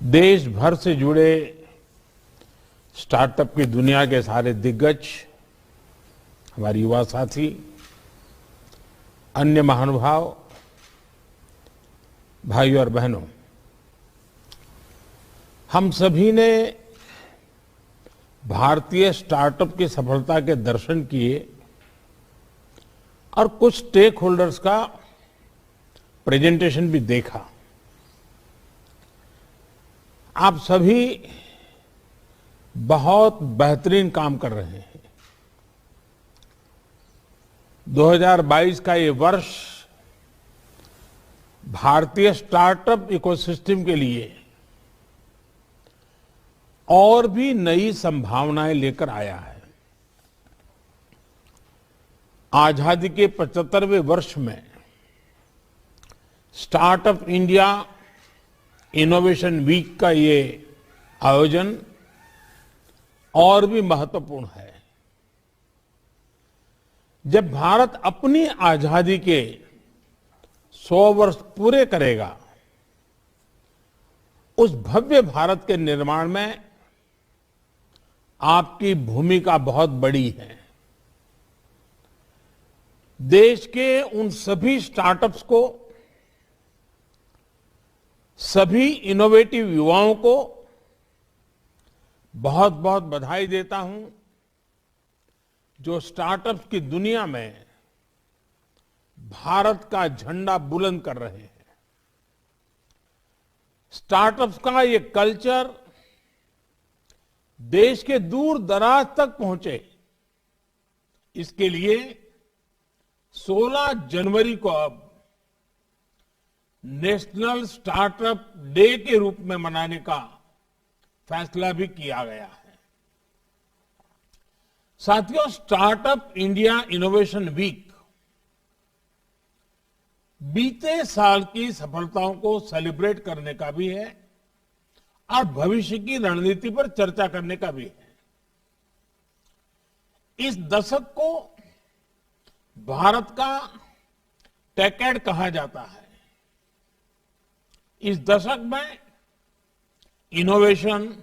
देश भर से जुड़े स्टार्टअप की दुनिया के सारे दिग्गज, हमारे युवा साथी, अन्य महानुभाव, भाइयों और बहनों, हम सभी ने भारतीय स्टार्टअप की सफलता के दर्शन किए और कुछ स्टेक होल्डर्स का प्रेजेंटेशन भी देखा। आप सभी बहुत बेहतरीन काम कर रहे हैं। 2022 का ये वर्ष भारतीय स्टार्टअप इकोसिस्टम के लिए और भी नई संभावनाएं लेकर आया है। आजादी के 75वें वर्ष में स्टार्टअप इंडिया इनोवेशन वीक का ये आयोजन और भी महत्वपूर्ण है। जब भारत अपनी आजादी के 100 वर्ष पूरे करेगा, उस भव्य भारत के निर्माण में आपकी भूमिका बहुत बड़ी है। देश के उन सभी स्टार्टअप्स को, सभी इनोवेटिव युवाओं को बहुत बहुत बधाई देता हूं, जो स्टार्टअप्स की दुनिया में भारत का झंडा बुलंद कर रहे हैं। स्टार्टअप्स का ये कल्चर देश के दूर दराज तक पहुंचे, इसके लिए 16 जनवरी को अब नेशनल स्टार्टअप डे के रूप में मनाने का फैसला भी किया गया है। साथियों, स्टार्टअप इंडिया इनोवेशन वीक बीते साल की सफलताओं को सेलिब्रेट करने का भी है और भविष्य की रणनीति पर चर्चा करने का भी है। इस दशक को भारत का टेकेड कहा जाता है। इस दशक में इनोवेशन,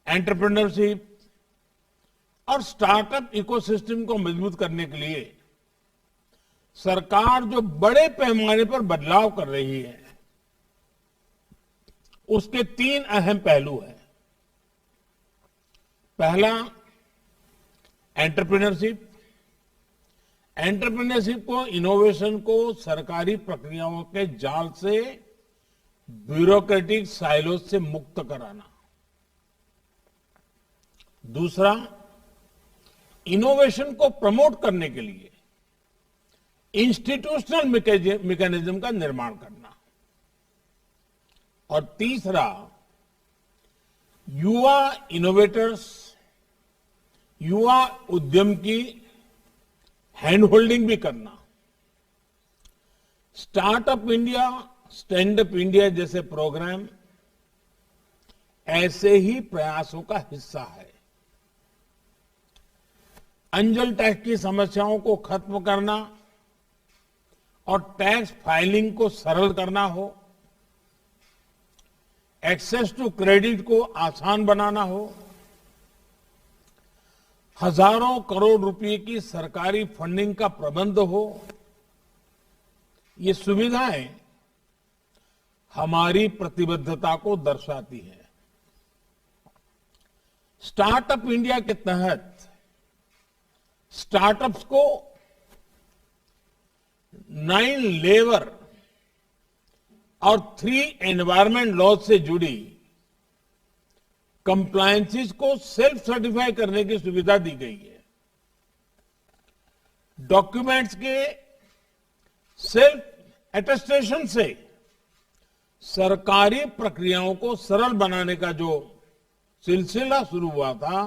एंटरप्रेन्योरशिप और स्टार्टअप इकोसिस्टम को मजबूत करने के लिए सरकार जो बड़े पैमाने पर बदलाव कर रही है, उसके 3 अहम पहलू हैं। पहला, एंटरप्रेन्योरशिप। एंटरप्रेन्योरशिप को, इनोवेशन को सरकारी प्रक्रियाओं के जाल से, ब्यूरोक्रेटिक साइलोज से मुक्त कराना। दूसरा, इनोवेशन को प्रमोट करने के लिए इंस्टीट्यूशनल मैकेनिज्म का निर्माण करना। और तीसरा, युवा इनोवेटर्स, युवा उद्यम की हैंड होल्डिंग भी करना। Startup India, stand up India जैसे प्रोग्राम ऐसे ही प्रयासों का हिस्सा है। अंजल टैक्स की समस्याओं को खत्म करना और टैक्स फाइलिंग को सरल करना हो, एक्सेस टू क्रेडिट को आसान बनाना हो, हजारों करोड़ रुपए की सरकारी फंडिंग का प्रबंध हो, ये सुविधाएं हमारी प्रतिबद्धता को दर्शाती है। स्टार्टअप इंडिया के तहत स्टार्टअप्स को 9 लेबर और 3 एनवायरमेंट लॉ से जुड़ी कंप्लायंसेस को सेल्फ सर्टिफाई करने की सुविधा दी गई है। डॉक्यूमेंट्स के सेल्फ एटेस्टेशन से सरकारी प्रक्रियाओं को सरल बनाने का जो सिलसिला शुरू हुआ था,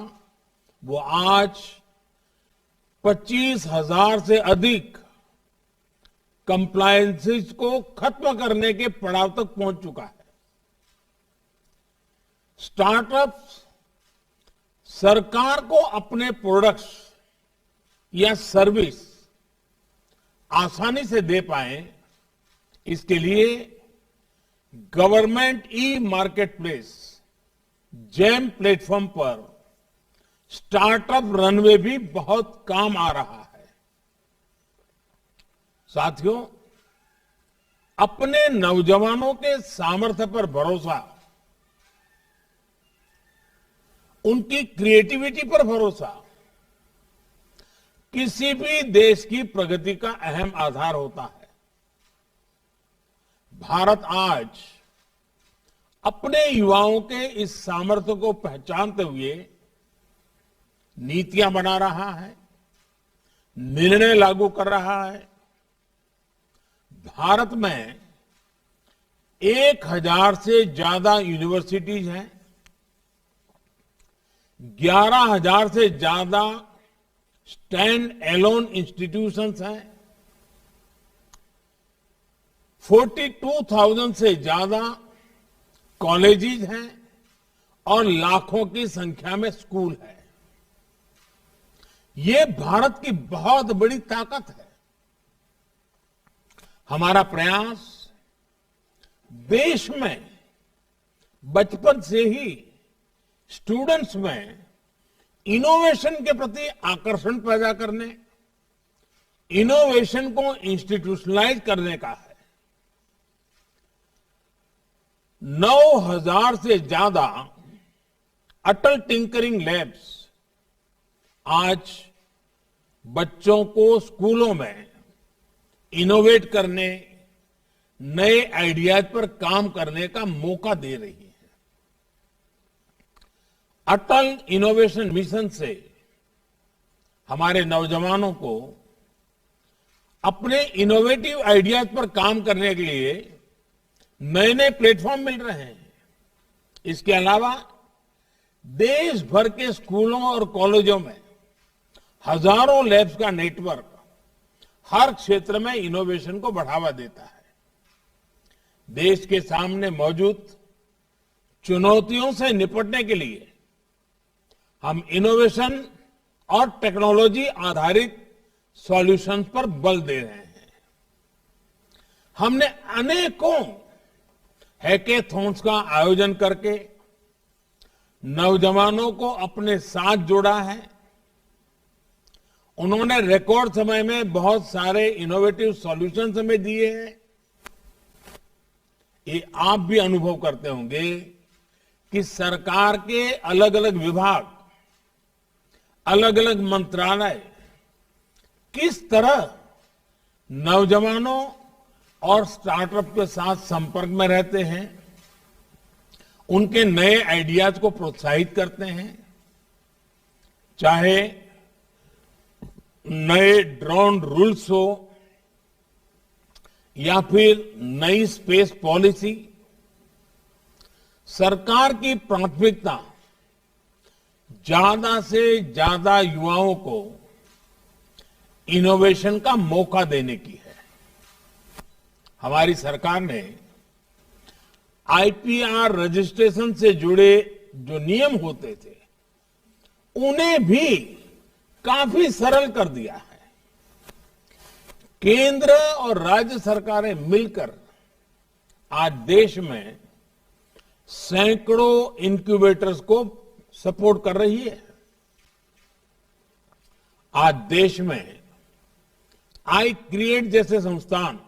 वो आज 25,000 से अधिक कंप्लायंसेस को खत्म करने के पड़ाव तक पहुंच चुका है। स्टार्टअप्स सरकार को अपने प्रोडक्ट्स या सर्विस आसानी से दे पाए, इसके लिए government e market place GeM platform पर स्टार्टअप रनवे भी बहुत काम आ रहा है। साथियों, अपने नौजवानों के सामर्थ्य पर भरोसा, उनकी क्रिएटिविटी पर भरोसा किसी भी देश की प्रगति का अहम आधार होता है। भारत आज अपने युवाओं के इस सामर्थ्य को पहचानते हुए नीतियां बना रहा है, निर्णय लागू कर रहा है। भारत में 1000 से ज्यादा यूनिवर्सिटीज हैं, 11,000 से ज्यादा स्टैंड एलोन इंस्टीट्यूशंस हैं, 42,000 से ज्यादा कॉलेजेस हैं और लाखों की संख्या में स्कूल है। ये भारत की बहुत बड़ी ताकत है। हमारा प्रयास देश में बचपन से ही स्टूडेंट्स में इनोवेशन के प्रति आकर्षण पैदा करने, इनोवेशन को इंस्टीट्यूशनलाइज करने का है। 9,000 से ज्यादा अटल टिंकरिंग लैब्स आज बच्चों को स्कूलों में इनोवेट करने, नए आइडियाज पर काम करने का मौका दे रही है। अटल इनोवेशन मिशन से हमारे नौजवानों को अपने इनोवेटिव आइडियाज पर काम करने के लिए नए नए प्लेटफॉर्म मिल रहे हैं। इसके अलावा देश भर के स्कूलों और कॉलेजों में हजारों लैब्स का नेटवर्क हर क्षेत्र में इनोवेशन को बढ़ावा देता है। देश के सामने मौजूद चुनौतियों से निपटने के लिए हम इनोवेशन और टेक्नोलॉजी आधारित सॉल्यूशंस पर बल दे रहे हैं। हमने अनेकों हैकेथॉन्स का आयोजन करके नौजवानों को अपने साथ जोड़ा है। उन्होंने रिकॉर्ड समय में बहुत सारे इनोवेटिव सॉल्यूशंस हमें दिए हैं। ये आप भी अनुभव करते होंगे कि सरकार के अलग अलग विभाग, अलग अलग मंत्रालय किस तरह नौजवानों और स्टार्टअप के साथ संपर्क में रहते हैं, उनके नए आइडियाज को प्रोत्साहित करते हैं। चाहे नए ड्रोन रूल्स हो या फिर नई स्पेस पॉलिसी, सरकार की प्राथमिकता ज्यादा से ज्यादा युवाओं को इनोवेशन का मौका देने की है। हमारी सरकार ने आईपीआर रजिस्ट्रेशन से जुड़े जो नियम होते थे, उन्हें भी काफी सरल कर दिया है। केंद्र और राज्य सरकारें मिलकर आज देश में सैकड़ों इनक्यूबेटर्स को सपोर्ट कर रही है। आज देश में आई क्रिएट जैसे संस्थान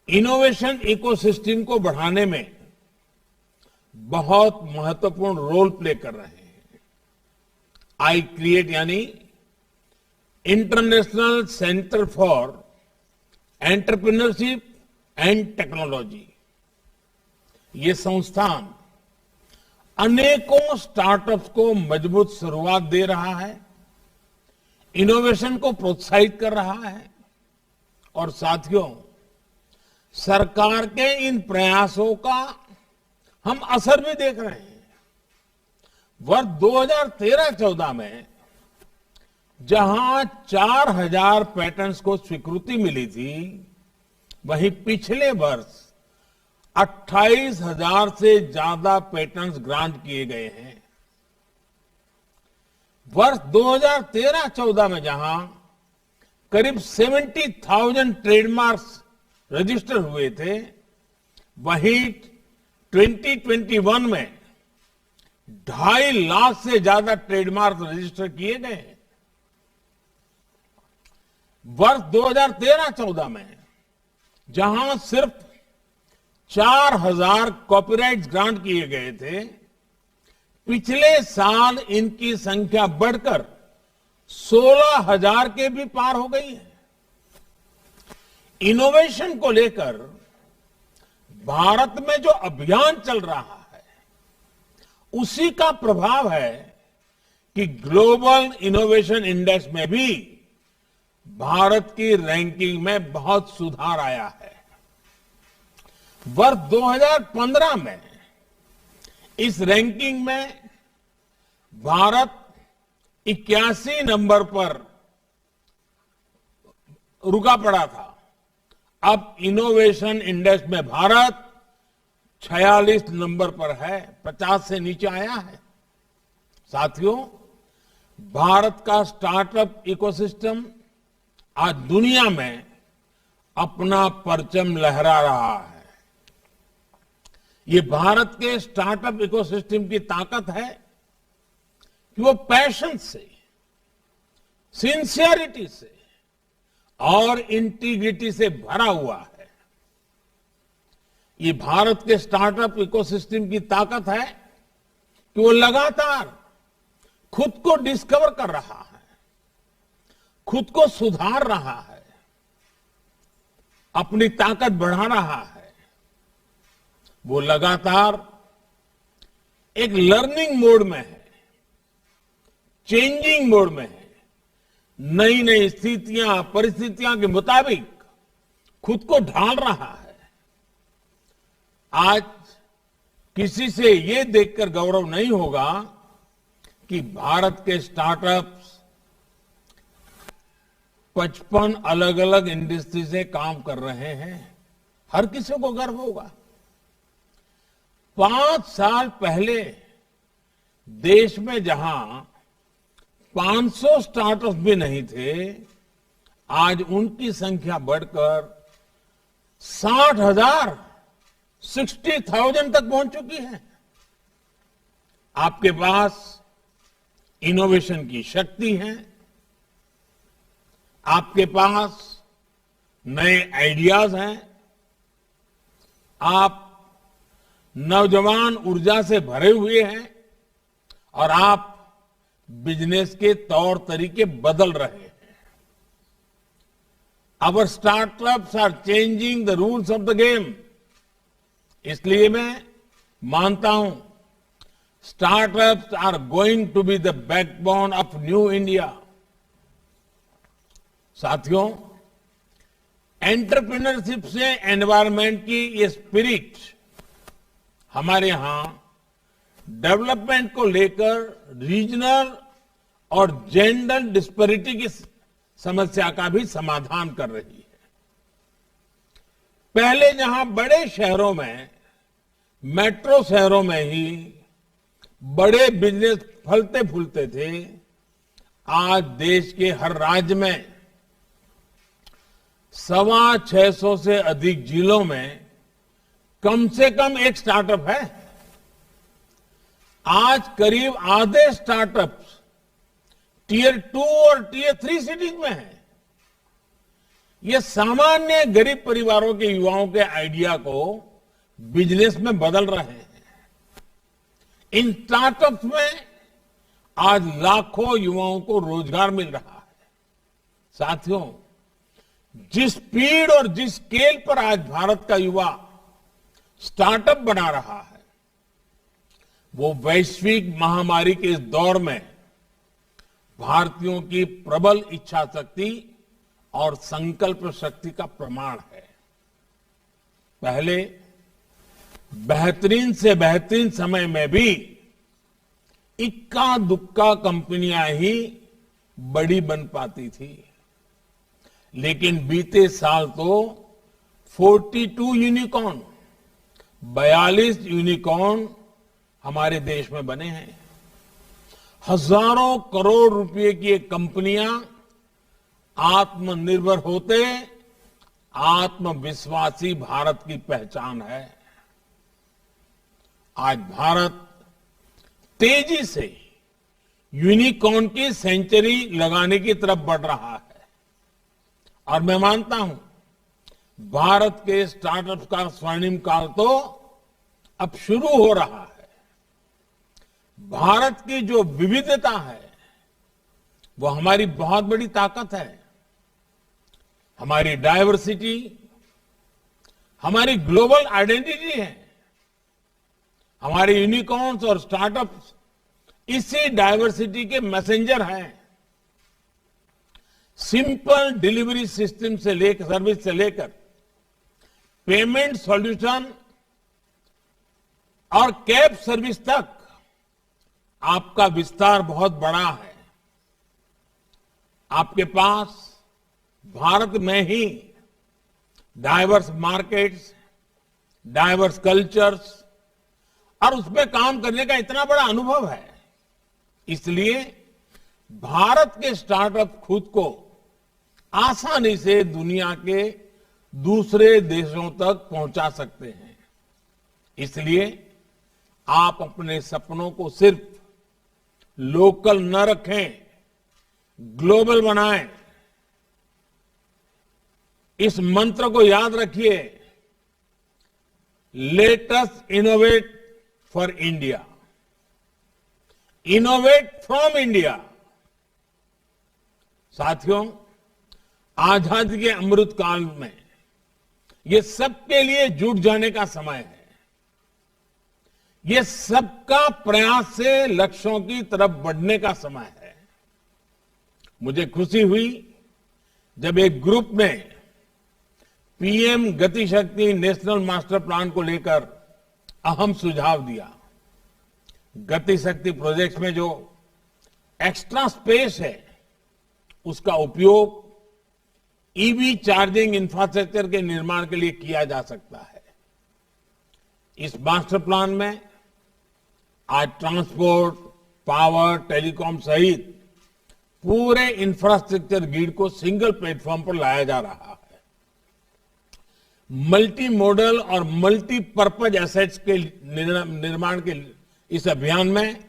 इनोवेशन इकोसिस्टम को बढ़ाने में बहुत महत्वपूर्ण रोल प्ले कर रहे हैं। आई क्रिएट यानी international centre for entrepreneurship and technology, ये संस्थान अनेकों स्टार्टअप्स को मजबूत शुरुआत दे रहा है, इनोवेशन को प्रोत्साहित कर रहा है। और साथियों, सरकार के इन प्रयासों का हम असर भी देख रहे हैं। वर्ष 2013-14 में जहां 4,000 पैटेंट्स को स्वीकृति मिली थी, वहीं पिछले वर्ष 28,000 से ज्यादा पेटेंट्स ग्रांट किए गए हैं। वर्ष 2013-14 में जहां करीब 70,000 ट्रेडमार्क्स रजिस्टर हुए थे, वहीं 2021 में 2.5 लाख से ज्यादा ट्रेडमार्क रजिस्टर किए गए हैं। वर्ष 2013-14 में जहां सिर्फ 4,000 कॉपीराइट ग्रांट किए गए थे, पिछले साल इनकी संख्या बढ़कर 16,000 के भी पार हो गई है। इनोवेशन को लेकर भारत में जो अभियान चल रहा है, उसी का प्रभाव है कि ग्लोबल इनोवेशन इंडेक्स में भी भारत की रैंकिंग में बहुत सुधार आया है। वर्ष 2015 में इस रैंकिंग में भारत 81 नंबर पर रुका पड़ा था। अब इनोवेशन इंडेक्स में भारत 46 नंबर पर है, 50 से नीचे आया है। साथियों, भारत का स्टार्टअप इकोसिस्टम आज दुनिया में अपना परचम लहरा रहा है। ये भारत के स्टार्टअप इकोसिस्टम की ताकत है कि वो पैशन से, सिंसियरिटी से और इंटीग्रिटी से भरा हुआ है। ये भारत के स्टार्टअप इकोसिस्टम की ताकत है कि वो लगातार खुद को डिस्कवर कर रहा है, खुद को सुधार रहा है, अपनी ताकत बढ़ा रहा है। वो लगातार एक लर्निंग मोड में है, चेंजिंग मोड में है, नई नई स्थितियां, परिस्थितियां के मुताबिक खुद को ढाल रहा है। आज किसी से ये देखकर गौरव नहीं होगा कि भारत के स्टार्टअप्स 55 अलग अलग इंडस्ट्री से काम कर रहे हैं। हर किसी को गर्व होगा। 5 साल पहले देश में जहां 500 स्टार्टअप्स भी नहीं थे, आज उनकी संख्या बढ़कर 60,000 तक पहुंच चुकी है। आपके पास इनोवेशन की शक्ति है, आपके पास नए आइडियाज हैं, आप नौजवान ऊर्जा से भरे हुए हैं और आप बिजनेस के तौर तरीके बदल रहे हैं। Our startups are changing the rules of the game। इसलिए मैं मानता हूं startups are going to be the backbone of new India. साथियों, एंटरप्रेन्योरशिप से एनवायरमेंट की ये स्पिरिट हमारे यहां डेवलपमेंट को लेकर रीजनल और जेंडर डिस्पैरिटी की समस्या का भी समाधान कर रही है। पहले जहां बड़े शहरों में, मेट्रो शहरों में ही बड़े बिजनेस फलते फूलते थे, आज देश के हर राज्य में 625 से अधिक जिलों में कम से कम एक स्टार्टअप है। आज करीब आधे स्टार्टअप्स टियर 2 और टियर 3 सिटीज में है। ये सामान्य गरीब परिवारों के युवाओं के आइडिया को बिजनेस में बदल रहे हैं। इन स्टार्टअप्स में आज लाखों युवाओं को रोजगार मिल रहा है। साथियों, जिस स्पीड और जिस स्केल पर आज भारत का युवा स्टार्टअप बना रहा है, वो वैश्विक महामारी के इस दौर में भारतीयों की प्रबल इच्छा शक्ति और संकल्प शक्ति का प्रमाण है। पहले बेहतरीन से बेहतरीन समय में भी इक्का दुक्का कंपनियां ही बड़ी बन पाती थी, लेकिन बीते साल तो 42 यूनिकॉर्न, 42 यूनिकॉर्न हमारे देश में बने हैं। हजारों करोड़ रुपए की ये कंपनियां आत्मनिर्भर होते आत्मविश्वासी भारत की पहचान है। आज भारत तेजी से यूनिकॉर्न की सेंचुरी लगाने की तरफ बढ़ रहा है और मैं मानता हूं भारत के स्टार्टअप्स का स्वर्णिम काल तो अब शुरू हो रहा है। भारत की जो विविधता है वो हमारी बहुत बड़ी ताकत है। हमारी डायवर्सिटी हमारी ग्लोबल आइडेंटिटी है। हमारे यूनिकॉर्न्स और स्टार्टअप्स इसी डायवर्सिटी के मैसेंजर हैं। सिंपल डिलीवरी सिस्टम से लेकर सर्विस से लेकर पेमेंट सॉल्यूशन और कैब सर्विस तक आपका विस्तार बहुत बड़ा है। आपके पास भारत में ही डाइवर्स मार्केट्स, डाइवर्स कल्चर्स और उसमें काम करने का इतना बड़ा अनुभव है। इसलिए भारत के स्टार्टअप खुद को आसानी से दुनिया के दूसरे देशों तक पहुंचा सकते हैं। इसलिए आप अपने सपनों को सिर्फ लोकल न रखें, ग्लोबल बनाएं। इस मंत्र को याद रखिए, let us innovate for India, innovate from India. साथियों, आजादी के अमृत काल में ये सबके लिए जुट जाने का समय है। ये सबका प्रयास से लक्ष्यों की तरफ बढ़ने का समय है। मुझे खुशी हुई जब एक ग्रुप ने पीएम गति शक्ति नेशनल मास्टर प्लान को लेकर अहम सुझाव दिया। गति शक्ति प्रोजेक्ट में जो एक्स्ट्रा स्पेस है उसका उपयोग ईवी चार्जिंग इंफ्रास्ट्रक्चर के निर्माण के लिए किया जा सकता है। इस मास्टर प्लान में आज ट्रांसपोर्ट, पावर, टेलीकॉम सहित पूरे इंफ्रास्ट्रक्चर ग्रिड को सिंगल प्लेटफॉर्म पर लाया जा रहा है। मल्टी मॉडल और मल्टीपर्पज एसेट्स के निर्माण के इस अभियान में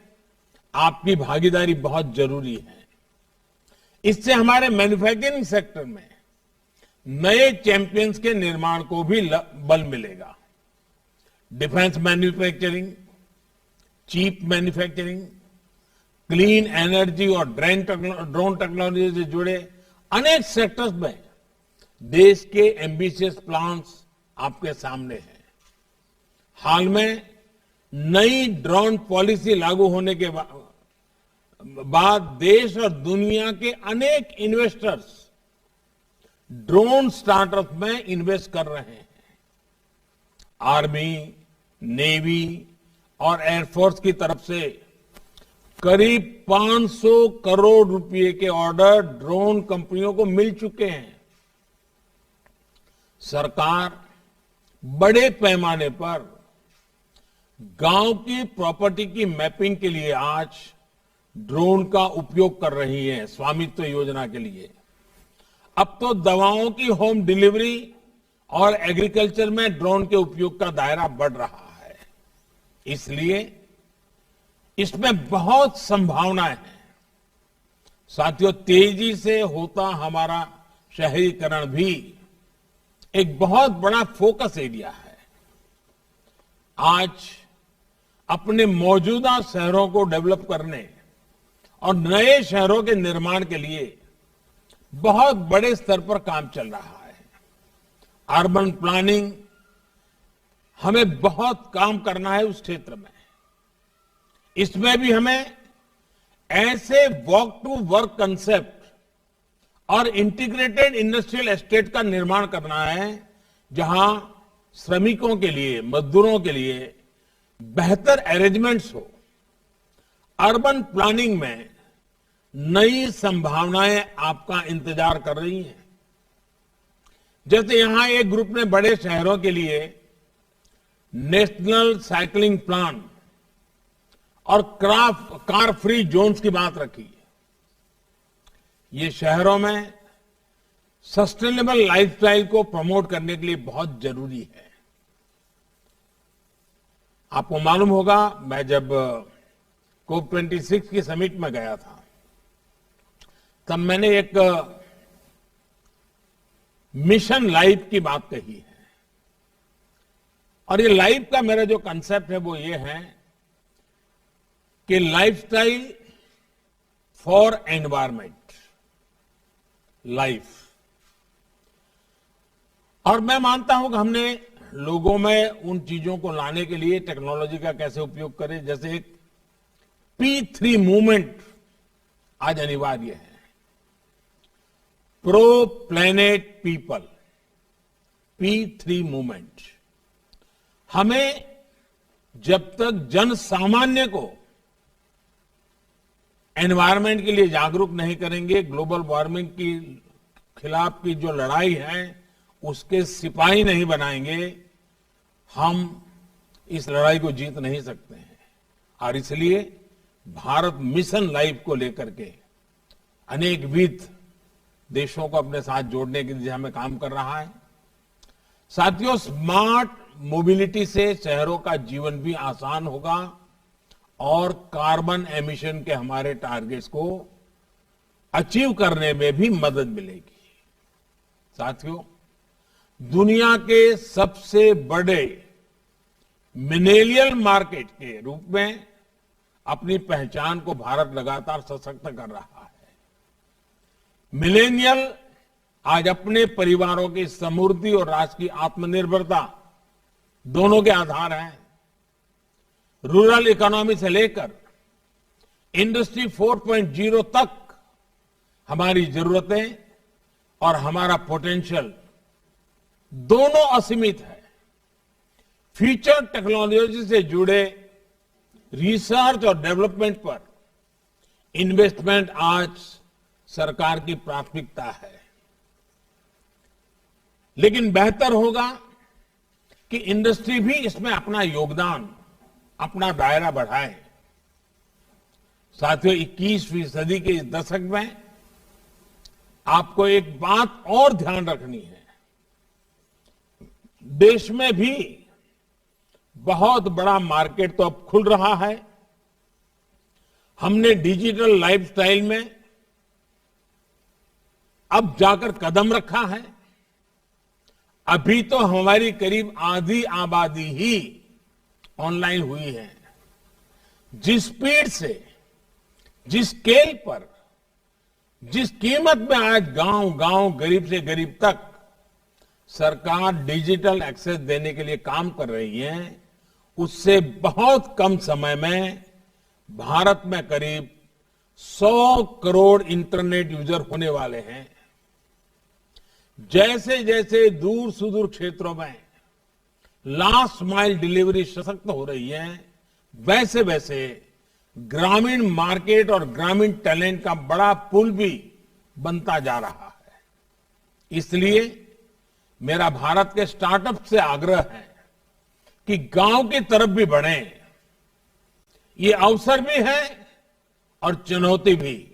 आपकी भागीदारी बहुत जरूरी है। इससे हमारे मैन्युफैक्चरिंग सेक्टर में नए चैंपियंस के निर्माण को भी बल मिलेगा। Defence manufacturing, cheap manufacturing, clean energy और ड्रोन टेक्नोलॉजी से जुड़े अनेक सेक्टर्स में देश के एम्बिशियस प्लान्स आपके सामने हैं। हाल में नई ड्रोन पॉलिसी लागू होने के बाद देश और दुनिया के अनेक इन्वेस्टर्स ड्रोन स्टार्टअप में इन्वेस्ट कर रहे हैं। आर्मी, नेवी और एयरफोर्स की तरफ से करीब 500 करोड़ रुपए के ऑर्डर ड्रोन कंपनियों को मिल चुके हैं। सरकार बड़े पैमाने पर गांव की प्रॉपर्टी की मैपिंग के लिए आज ड्रोन का उपयोग कर रही है, स्वामित्व योजना के लिए। अब तो दवाओं की होम डिलीवरी और एग्रीकल्चर में ड्रोन के उपयोग का दायरा बढ़ रहा है। इसलिए इसमें बहुत संभावनाएं हैं। साथियों, तेजी से होता हमारा शहरीकरण भी एक बहुत बड़ा फोकस एरिया है। आज अपने मौजूदा शहरों को डेवलप करने और नए शहरों के निर्माण के लिए बहुत बड़े स्तर पर काम चल रहा है। अर्बन प्लानिंग, हमें बहुत काम करना है उस क्षेत्र में। इसमें भी हमें ऐसे वॉक टू वर्क कंसेप्ट और इंटीग्रेटेड इंडस्ट्रियल एस्टेट का निर्माण करना है, जहां श्रमिकों के लिए, मजदूरों के लिए बेहतर अरेंजमेंट्स हो। अर्बन प्लानिंग में नई संभावनाएं आपका इंतजार कर रही हैं। जैसे यहां एक ग्रुप ने बड़े शहरों के लिए नेशनल साइकिलिंग प्लान और कार फ्री जोन्स की बात रखी। ये शहरों में सस्टेनेबल लाइफस्टाइल को प्रमोट करने के लिए बहुत जरूरी है। आपको मालूम होगा, मैं जब COP26 की समिट में गया था, तब मैंने एक मिशन लाइफ की बात कही है। और ये लाइफ का मेरा जो कंसेप्ट है वो ये है कि लाइफस्टाइल फॉर एनवायरमेंट लाइफ। और मैं मानता हूं कि हमने लोगों में उन चीजों को लाने के लिए टेक्नोलॉजी का कैसे उपयोग करें, जैसे एक P3 मूवमेंट आज अनिवार्य है। Pro planet people, P3 movement. हमें जब तक जन सामान्य को एनवायरमेंट के लिए जागरूक नहीं करेंगे, ग्लोबल वार्मिंग की खिलाफ की जो लड़ाई है उसके सिपाही नहीं बनाएंगे, हम इस लड़ाई को जीत नहीं सकते हैं। और इसलिए भारत मिशन लाइफ को लेकर के अनेक विध देशों को अपने साथ जोड़ने की दिशा में काम कर रहा है। साथियों, स्मार्ट मोबिलिटी से शहरों का जीवन भी आसान होगा और कार्बन एमिशन के हमारे टारगेट्स को अचीव करने में भी मदद मिलेगी। साथियों, दुनिया के सबसे बड़े मिलेनियल मार्केट के रूप में अपनी पहचान को भारत लगातार सशक्त कर रहा है। मिलेनियल आज अपने परिवारों की समृद्धि और राष्ट्र की आत्मनिर्भरता दोनों के आधार हैं। रूरल इकोनॉमी से लेकर इंडस्ट्री 4.0 तक हमारी जरूरतें और हमारा पोटेंशियल दोनों असीमित है। फ्यूचर टेक्नोलॉजी से जुड़े रिसर्च और डेवलपमेंट पर इन्वेस्टमेंट आज सरकार की प्राथमिकता है। लेकिन बेहतर होगा कि इंडस्ट्री भी इसमें अपना योगदान, अपना दायरा बढ़ाए। साथियों, 21वीं सदी के इस दशक में आपको एक बात और ध्यान रखनी है। देश में भी बहुत बड़ा मार्केट तो अब खुल रहा है। हमने डिजिटल लाइफस्टाइल में अब जाकर कदम रखा है। अभी तो हमारी करीब आधी आबादी ही ऑनलाइन हुई है। जिस स्पीड से, जिस स्केल पर, जिस कीमत में आज गांव गांव, गरीब से गरीब तक सरकार डिजिटल एक्सेस देने के लिए काम कर रही है, उससे बहुत कम समय में भारत में करीब 100 करोड़ इंटरनेट यूजर होने वाले हैं। जैसे जैसे दूर सुदूर क्षेत्रों में लास्ट माइल डिलीवरी सशक्त हो रही है, वैसे वैसे ग्रामीण मार्केट और ग्रामीण टैलेंट का बड़ा पुल भी बनता जा रहा है। इसलिए मेरा भारत के स्टार्टअप से आग्रह है कि गांव की तरफ भी बढ़ें। ये अवसर भी है और चुनौती भी।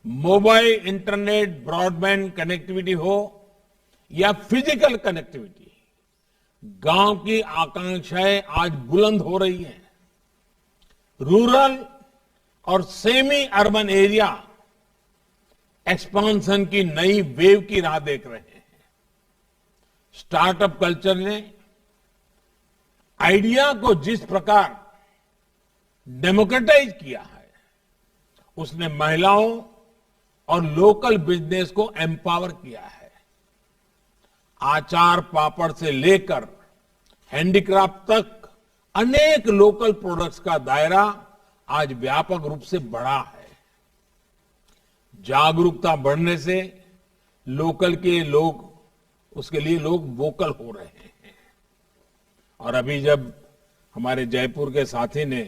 मोबाइल, इंटरनेट, ब्रॉडबैंड कनेक्टिविटी हो या फिजिकल कनेक्टिविटी, गांव की आकांक्षाएं आज बुलंद हो रही हैं। रूरल और सेमी अर्बन एरिया एक्सपांशन की नई वेव की राह देख रहे हैं। स्टार्टअप कल्चर ने आइडिया को जिस प्रकार डेमोक्रेटाइज किया है, उसने महिलाओं और लोकल बिजनेस को एम्पावर किया है। आचार पापड़ से लेकर हैंडीक्राफ्ट तक अनेक लोकल प्रोडक्ट्स का दायरा आज व्यापक रूप से बढ़ा है। जागरूकता बढ़ने से लोकल के लोग, उसके लिए लोग वोकल हो रहे हैं। और अभी जब हमारे जयपुर के साथी ने,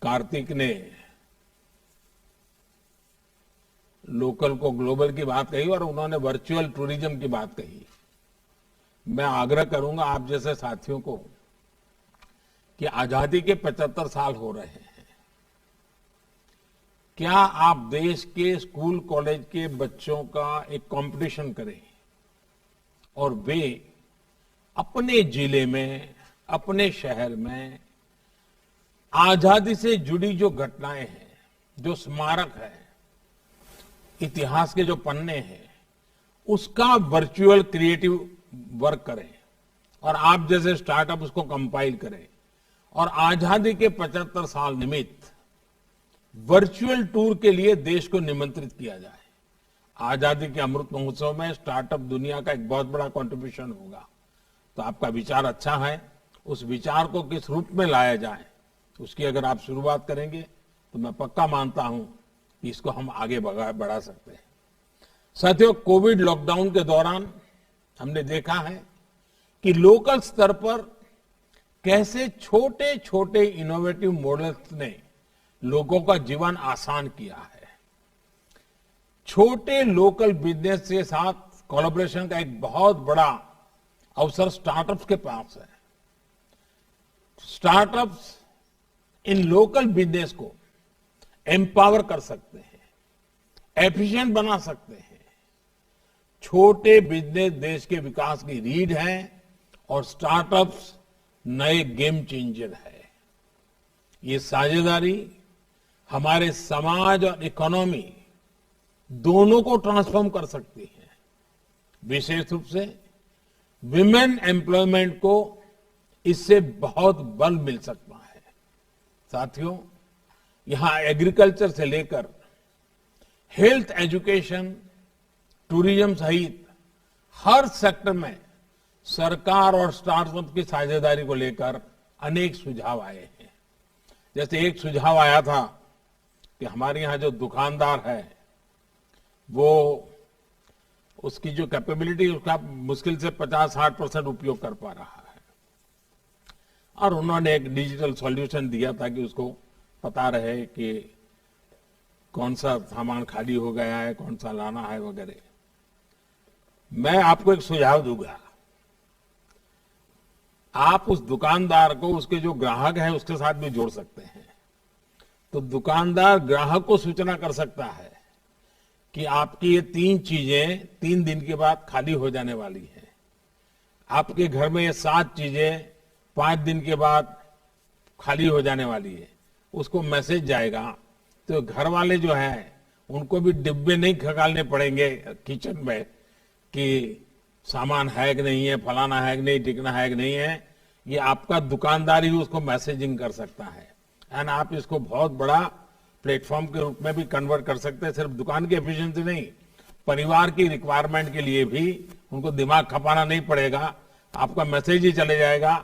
कार्तिक ने, लोकल को ग्लोबल की बात कही और उन्होंने वर्चुअल टूरिज्म की बात कही, मैं आग्रह करूंगा आप जैसे साथियों को कि आजादी के 75 साल हो रहे हैं। क्या आप देश के स्कूल कॉलेज के बच्चों का एक कंपटीशन करें और वे अपने जिले में, अपने शहर में आजादी से जुड़ी जो घटनाएं हैं, जो स्मारक है, इतिहास के जो पन्ने हैं, उसका वर्चुअल क्रिएटिव वर्क करें और आप जैसे स्टार्टअप उसको कंपाइल करें और आजादी के 75 साल निमित्त वर्चुअल टूर के लिए देश को निमंत्रित किया जाए। आजादी के अमृत महोत्सव में स्टार्टअप दुनिया का एक बहुत बड़ा कंट्रीब्यूशन होगा। तो आपका विचार अच्छा है, उस विचार को किस रूप में लाया जाए उसकी अगर आप शुरुआत करेंगे तो मैं पक्का मानता हूं कि इसको हम आगे बढ़ा सकते हैं। साथियों, कोविड लॉकडाउन के दौरान हमने देखा है कि लोकल स्तर पर कैसे छोटे छोटे इनोवेटिव मॉडल्स ने लोगों का जीवन आसान किया है। छोटे लोकल बिजनेस के साथ कोलैबोरेशन का एक बहुत बड़ा अवसर स्टार्टअप्स के पास है। स्टार्टअप्स इन लोकल बिजनेस को एम्पावर कर सकते हैं, एफिशिएंट बना सकते हैं। छोटे बिजनेस देश के विकास की रीढ़ है और स्टार्टअप्स नए गेम चेंजर है। ये साझेदारी हमारे समाज और इकोनॉमी दोनों को ट्रांसफॉर्म कर सकती है। विशेष रूप से विमेन एम्प्लॉयमेंट को इससे बहुत बल मिल सकता है। साथियों, यहां एग्रीकल्चर से लेकर हेल्थ, एजुकेशन, टूरिज्म सहित हर सेक्टर में सरकार और स्टार्टअप की साझेदारी को लेकर अनेक सुझाव आए हैं। जैसे एक सुझाव आया था कि हमारे यहां जो दुकानदार है वो उसकी जो कैपेबिलिटी उसका मुश्किल से 50-60% उपयोग कर पा रहा है और उन्होंने एक डिजिटल सॉल्यूशन दिया ताकि उसको पता रहे कि कौन सा सामान खाली हो गया है, कौन सा लाना है वगैरह। मैं आपको एक सुझाव दूंगा, आप उस दुकानदार को उसके जो ग्राहक है उसके साथ भी जोड़ सकते हैं। तो दुकानदार ग्राहक को सूचना कर सकता है कि आपकी ये 3 चीजें 3 दिन के बाद खाली हो जाने वाली हैं। आपके घर में ये 7 चीजें 5 दिन के बाद खाली हो जाने वाली है। उसको मैसेज जाएगा तो घर वाले जो हैं उनको भी डिब्बे नहीं खगालने पड़ेंगे किचन में कि सामान है कि नहीं है, फलाना है कि नहीं, टिकना है कि नहीं है। ये आपका दुकानदार ही उसको मैसेजिंग कर सकता है एंड आप इसको बहुत बड़ा प्लेटफॉर्म के रूप में भी कन्वर्ट कर सकते हैं। सिर्फ दुकान की एफिशिएंसी नहीं, परिवार की रिक्वायरमेंट के लिए भी उनको दिमाग खपाना नहीं पड़ेगा। आपका मैसेज ही चले जाएगा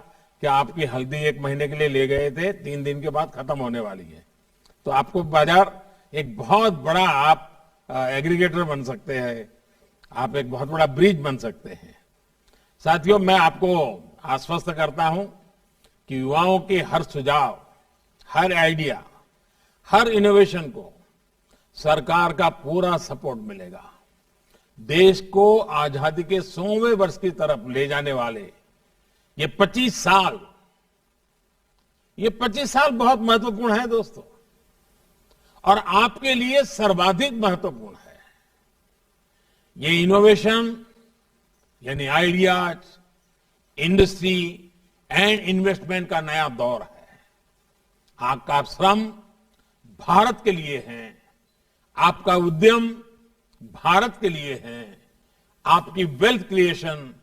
कि आपकी हल्दी 1 महीने के लिए ले गए थे, 3 दिन के बाद खत्म होने वाली है। तो आपको बाजार एक बहुत बड़ा आप एग्रीगेटर बन सकते हैं, आप एक बहुत बड़ा ब्रिज बन सकते हैं। साथियों, मैं आपको आश्वस्त करता हूं कि युवाओं के हर सुझाव, हर आइडिया, हर इनोवेशन को सरकार का पूरा सपोर्ट मिलेगा। देश को आजादी के 100वें वर्ष की तरफ ले जाने वाले ये 25 साल बहुत महत्वपूर्ण है दोस्तों, और आपके लिए सर्वाधिक महत्वपूर्ण है। ये इनोवेशन यानी आइडियाज, इंडस्ट्री एंड इन्वेस्टमेंट का नया दौर है। आपका श्रम भारत के लिए है, आपका उद्यम भारत के लिए है, आपकी वेल्थ क्रिएशन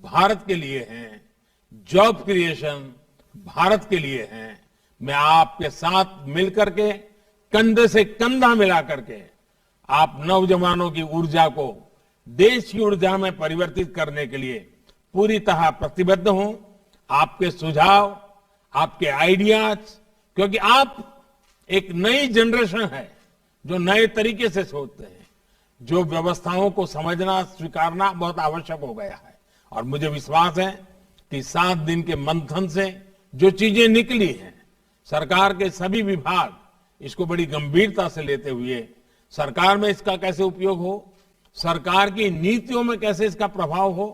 भारत के लिए है, जॉब क्रिएशन भारत के लिए है। मैं आपके साथ मिलकर के कंधे से कंधा मिला करके आप नौजवानों की ऊर्जा को देश की ऊर्जा में परिवर्तित करने के लिए पूरी तरह प्रतिबद्ध हूं। आपके सुझाव, आपके आइडियाज, क्योंकि आप एक नई जनरेशन है जो नए तरीके से सोचते हैं, जो व्यवस्थाओं को समझना, स्वीकारना बहुत आवश्यक हो गया है। और मुझे विश्वास है कि 7 दिन के मंथन से जो चीजें निकली हैं, सरकार के सभी विभाग इसको बड़ी गंभीरता से लेते हुए सरकार में इसका कैसे उपयोग हो, सरकार की नीतियों में कैसे इसका प्रभाव हो,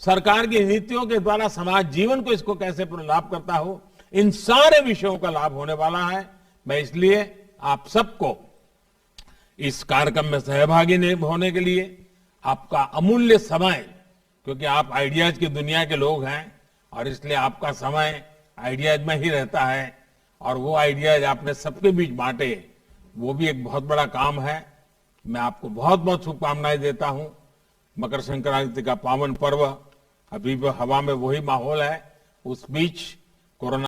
सरकार की नीतियों के द्वारा समाज जीवन को इसको कैसे लाभ करता हो, इन सारे विषयों का लाभ होने वाला है। मैं इसलिए आप सबको इस कार्यक्रम में सहभागी होने के लिए आपका अमूल्य समय, क्योंकि आप आइडियाज की दुनिया के लोग हैं और इसलिए आपका समय आइडियाज में ही रहता है और वो आइडियाज आपने सबके बीच बांटे, वो भी एक बहुत बड़ा काम है। मैं आपको बहुत बहुत शुभकामनाएं देता हूं। मकर संक्रांति का पावन पर्व, अभी भी हवा में वही माहौल है। उस बीच कोरोना